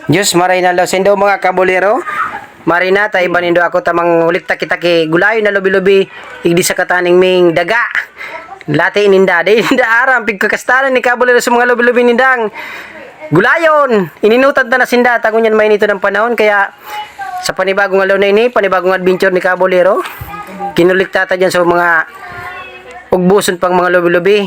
Diyos maray na sendo mga kabulero. Marina tay banindo ako tamang ulit taki-taki gulayo na lubi-lubi igdi sa kataning ming daga. Lati ininda day inda aram pigkakastanan ni kabulero sa mga lubi-lubi nindang. Gulayon ininutan ta na sinda tagunyan may nito ng panahon kaya sa panibagong alaw na ini, panibagong adventure ni kabulero. Kinulik tata dyan sa mga ugbuson pang mga lubi-lubi.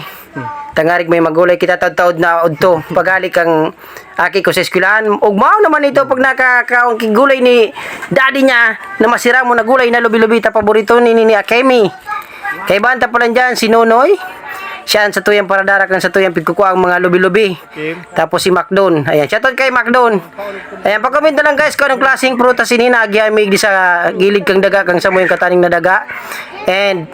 Tangarig may magulay kita taud-taud na udto pagali kang aki ko sa eskwelahan ugmaw naman ito pag nakakaon gulay ni daddy niya na masira mo na gulay na lubi-lubi ta paborito ni Akemi kay banta pa lang dyan si Nonoy siya sa tuyang para darak ng sa tuyang pigkukuha ang mga lubi-lubi tapos si Macdon ayan shoutout kay Macdon ayan pag-comment na lang guys kung anong klaseng prutas sinina agyamig di sa gilid kang daga kang sa mo yung kataning na daga and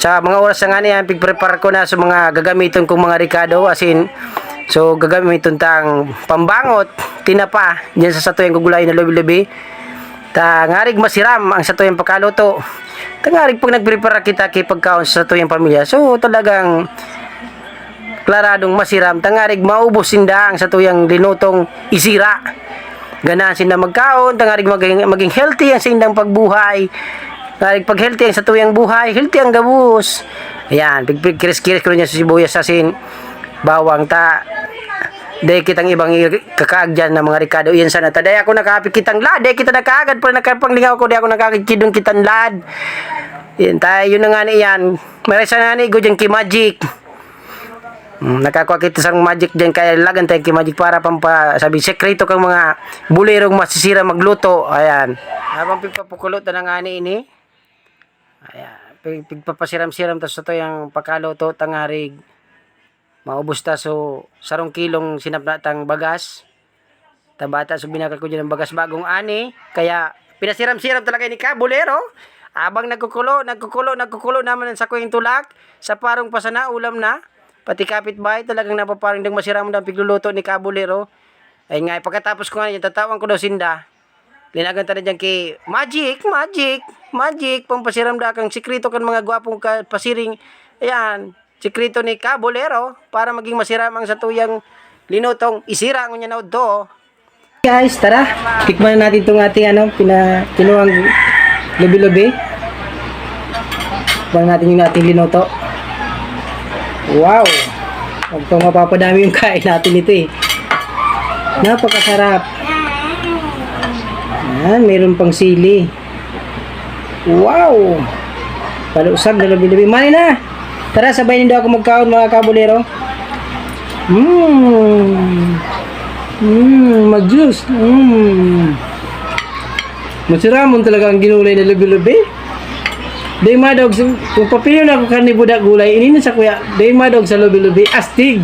sa mga oras na nga niyan, pig-prepare ko na sa mga gagamiton kong mga ricado as in, so gagamiton tang pambangot, tinapa, dyan sa satuyang gugulay na lubi-lubi. Tangarig masiram ang satuyang pagkaluto. Tangarig pag nag-prepare kita kay pagkaon sa satuyang pamilya. So talagang klaradong masiram. Tangarig maubos sinda ang satuyang linutong isira. Ganahan sinda magkaon, tangarig maging healthy ang sindang pagbuhay. Pag healthy ang sa tuyang buhay, healthy ang gabus. Ayan, kiris-kiris ko rin sa sibuyas asin, bawang ta. Dahil kitang ibang kakaag dyan ng mga ricado. Iyan sana ta. Dahil ako nakapit kitang lad. Dahil kita nakaagad pa nakapanglingaw ko. Dahil ako nakakikidong kitang lad. Iyan tayo, yun na nga na iyan. Marisa na ni, go dyan Magic. Nakakuha kita sa magic dyan. Kaya lagan tayo Magic para sabi, sekreto kang mga bulerong masisira magluto. Ayan. Habang pagpapukulot na nga ni ini. Ayan, pigpapasiram-siram tas ito yung pagkaluto tangarig maubos ta so sarong kilong sinapnatang bagas tabata so binakal ko dyan ng bagas bagong ani kaya pinasiram-siram talaga ni kabulero abang nagkukulo naman sa kuwing tulak sa parong pasana ulam na pati kapitbahay talagang napaparing dang masiram ng pigluluto ni kabulero ay nga pagkatapos ko nga yan tatawan ko daw sinda linagan ta na dyan kay Magic, pampasiram da kang sikrito kan mga gwapong pasiring. Ayan, sikrito ni kabulero para maging masiram ang satuyang linutong isira ang niya na udto. Guys, tara, tikman natin itong ating kinuhang lubi-lubi. Tikman natin yung ating linuto. Wow! Huwag itong mapapadami yung kain natin ito eh. Napakasarap. Ayan, mayroon pang sili. Wow! Palusag na lubi-lubi. Mani na! Tara, sabay nindo ako magkaon mga kabulero. Mag-juice. Masiramon talaga ang ginulay na lubi-lubi. Day madog, kung papiliw na ako karni budak gulay, ini na sa kuya, day madog sa lubi-lubi, astig!